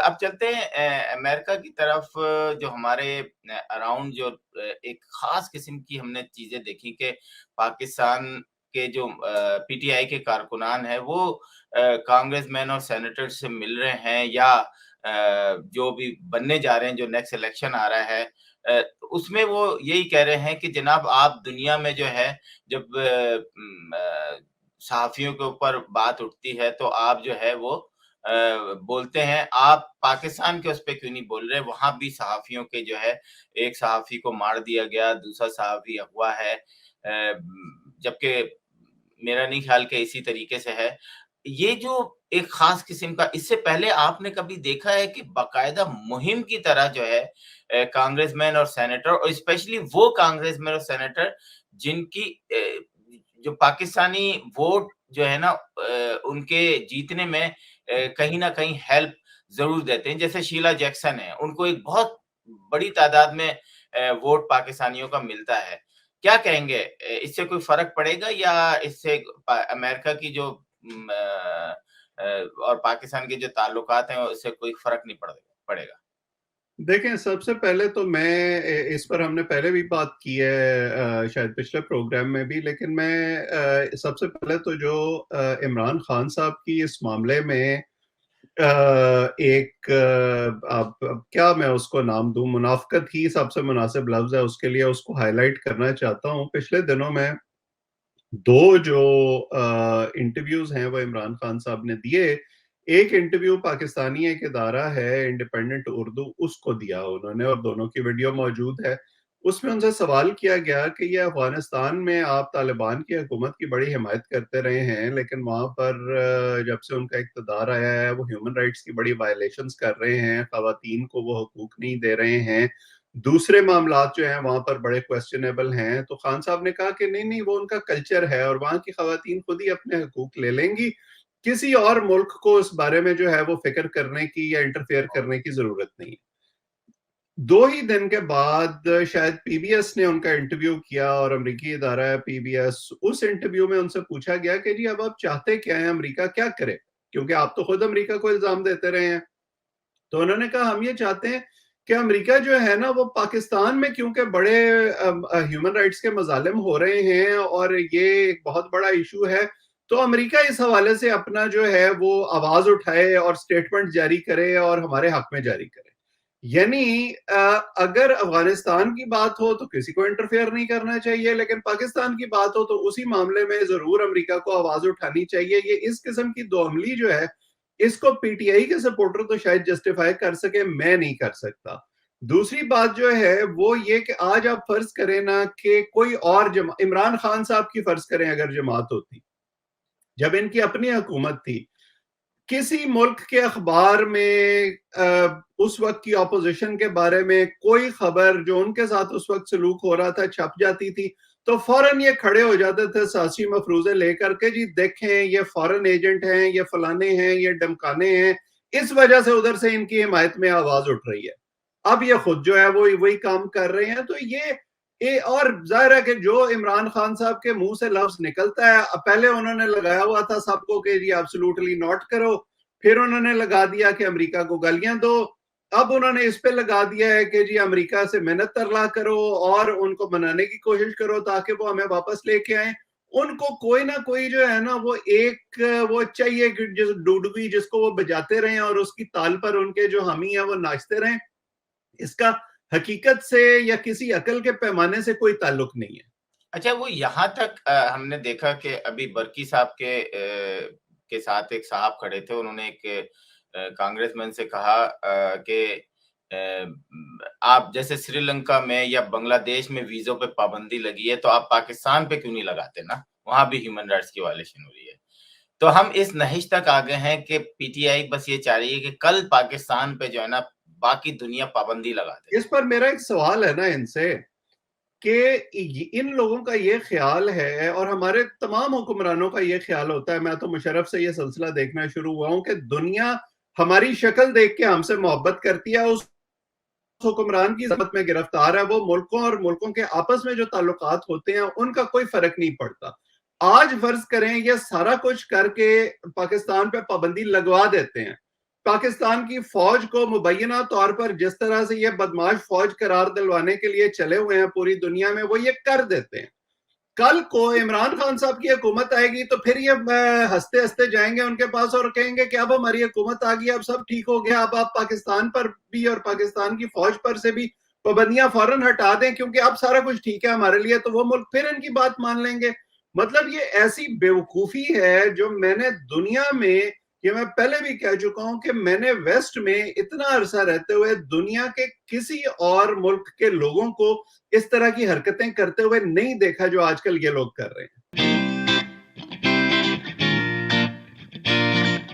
अब चलते हैं अमेरिका की तरफ। जो हमारे अराउंड जो एक खास किस्म की हमने चीजें देखी कि पाकिस्तान के जो पीटीआई के कारकुनान है वो कांग्रेसमैन और सेनेटर से मिल रहे हैं या जो भी बनने जा रहे हैं, जो नेक्स्ट इलेक्शन आ रहा है उसमें वो यही कह रहे हैं कि जनाब आप दुनिया में जो है जब सहाफियों के ऊपर बात उठती है तो आप जो है वो बोलते हैं, आप पाकिस्तान के उस पे क्यों नहीं बोल रहे? वहां भी सहाफियों के जो है एक सहाफी को मार दिया गया, दूसरा सहाफी अगवा है, जबकि मेरा नहीं ख्याल कि इसी तरीके से है। ये जो एक खास किस्म का, इससे पहले आपने कभी देखा है कि बाकायदा मुहिम की तरह जो है कांग्रेसमैन और सेनेटर, और स्पेशली वो कांग्रेसमैन और सेनेटर जिनकी जो पाकिस्तानी वोट जो है ना उनके जीतने में कहीं ना कहीं हेल्प जरूर देते हैं, जैसे शीला जैक्सन है, उनको एक बहुत बड़ी तादाद में वोट पाकिस्तानियों का मिलता है। क्या कहेंगे, इससे कोई फर्क पड़ेगा या इससे अमेरिका की जो और पाकिस्तान के जो ताल्लुकात हैं उससे कोई फर्क नहीं पड़ेगा? देखें, सबसे पहले तो मैं इस पर हमने पहले भी बात की है, शायद पिछले प्रोग्राम में भी, लेकिन मैं सबसे पहले तो जो इमरान खान साहब की इस मामले में एक अब क्या मैं उसको नाम दूं, मुनाफकत ही सबसे मुनासिब लफ्ज है उसके लिए, उसको हाईलाइट करना चाहता हूं। पिछले दिनों में दो जो इंटरव्यूज हैं वो इमरान खान साहब ने दिए। एक इंटरव्यू पाकिस्तानी एक इदारा है इंडिपेंडेंट उर्दू, उसको दिया उन्होंने, और दोनों की वीडियो मौजूद है। उसमें उनसे सवाल किया गया कि ये अफगानिस्तान में आप तालिबान की हुकूमत की बड़ी हिमायत करते रहे हैं, लेकिन वहां पर जब से उनका इक़्तिदार आया है वो ह्यूमन राइट्स की बड़ी वायलेशंस कर रहे हैं, खवातीन को वो हकूक नहीं दे रहे हैं, दूसरे मामलात जो हैं वहां पर बड़े क्वेश्चनेबल हैं। तो खान साहब ने कहा कि नहीं नहीं, वो उनका कल्चर है और वहां की खवातीन खुद ही अपने हकूक ले लेंगी, किसी और मुल्क को इस बारे में जो है वो फिक्र करने की या इंटरफेयर करने की जरूरत नहीं है। दो ही दिन के बाद शायद पीबीएस ने उनका इंटरव्यू किया, और अमेरिकी इदारा है पीबीएस, उस इंटरव्यू में उनसे पूछा गया कि जी अब आप चाहते क्या हैं, अमेरिका क्या करे, क्योंकि आप तो खुद अमेरिका को इल्जाम देते रहे हैं। तो उन्होंने कहा हम ये चाहते हैं कि अमेरिका जो है ना वो पाकिस्तान में, क्योंकि बड़े ह्यूमन राइट्स के मजालिम हो रहे हैं और ये एक बहुत बड़ा इशू है, तो अमेरिका इस हवाले से अपना जो है वो आवाज उठाए और स्टेटमेंट जारी करे और हमारे हक में जारी करे। यानी अगर अफगानिस्तान की बात हो तो किसी को इंटरफेयर नहीं करना चाहिए, लेकिन पाकिस्तान की बात हो तो उसी मामले में जरूर अमेरिका को आवाज उठानी चाहिए। ये इस किस्म की दोअमली जो है, इसको पीटीआई के सपोर्टर तो शायद जस्टिफाई कर सके, मैं नहीं कर सकता। दूसरी बात जो है वो ये कि आज आप फर्ज करें ना कि कोई और इमरान खान साहब की फर्ज करें अगर जमात होती, जब इनकी अपनी हुकूमत थी, किसी मुल्क के अखबार में उस वक्त की ऑपोजिशन के बारे में कोई खबर जो उनके साथ उस वक्त सलूक हो रहा था छप जाती थी, तो फौरन ये खड़े हो जाते थे सासी मफरूजे लेकर के, जी देखें ये फॉरेन एजेंट हैं, ये फलाने हैं, ये डमकाने हैं, इस वजह से उधर से इनकी हिमायत में आवाज उठ रही है। अब ये खुद जो है वो वही काम कर रहे हैं। तो ये और जाहिर है कि जो इमरान खान साहब के मुंह से लफ्ज निकलता है, पहले उन्होंने लगाया हुआ था सबको कि जी एब्सोल्युटली नॉट करो, फिर उन्होंने लगा दिया कि अमेरिका को गालियां दो, अब उन्होंने इस पे लगा दिया है कि जी अमेरिका से मिन्नत तरला करो और उनको मनाने की कोशिश करो ताकि वो हमें वापस लेके आए। उनको कोई ना कोई जो है ना वो एक वो चाहिए कि जिस डुडुगी जिसको वो बजाते रहे और उसकी ताल पर उनके जो हामी है वो नाचते रहे। इसका हकीकत से या किसी अकल के पैमाने से कोई ताल्लुक नहीं है। अच्छा, वो यहाँ तक हमने देखा कि अभी बर्की साहब के साथ एक साहब खड़े थे, उन्होंने एक कांग्रेसमैन से कहा कि आप जैसे श्रीलंका में या बांग्लादेश में वीज़ों पे पाबंदी लगी है, तो आप पाकिस्तान पे क्यों नहीं लगाते ना? वहाँ भी ह्यूमन राइट्स की वायलेशन हो रही है। तो हम इस नहिश तक आ गए हैं कि पीटीआई बस ये चाह रही है कि कल पाकिस्तान पे जो है ना बाकी दुनिया पाबंदी लगा दे। इस पर मेरा एक सवाल है ना इनसे कि इन लोगों का ये ख्याल है और हमारे तमाम हुक्मरानों का ये ख्याल होता है, मैं तो मुशर्रफ से ये सिलसिला देखना शुरू हुआ हूं कि दुनिया हमारी शक्ल देख के हमसे मोहब्बत करती है, उस हुक्मरान की जमात में गिरफ्तार है, वो मुल्कों और मुल्कों के आपस में जो ताल्लुकात होते हैं उनका कोई फर्क नहीं पड़ता। आज फर्ज करें ये सारा कुछ करके पाकिस्तान पे पाबंदी लगवा देते हैं, पाकिस्तान की फौज को मुबैना तौर पर जिस तरह से ये बदमाश फौज करार दिलवाने के लिए चले हुए हैं पूरी दुनिया में, वो ये कर देते हैं। कल को इमरान खान साहब की हुकूमत आएगी तो फिर ये हंसते हंसते जाएंगे उनके पास और कहेंगे कि अब हमारी हुकूमत आ गई, अब सब ठीक हो गया, अब आप पाकिस्तान पर भी और पाकिस्तान की फौज पर से भी पाबंदियां फौरन हटा दें क्योंकि अब सारा कुछ ठीक है हमारे लिए, तो वो मुल्क फिर इनकी बात मान लेंगे। मतलब ये ऐसी बेवकूफी है जो मैंने दुनिया में, ये मैं पहले भी कह चुका हूं कि मैंने वेस्ट में इतना अरसा रहते हुए दुनिया के किसी और मुल्क के लोगों को इस तरह की हरकतें करते हुए नहीं देखा जो आजकल ये लोग कर रहे हैं।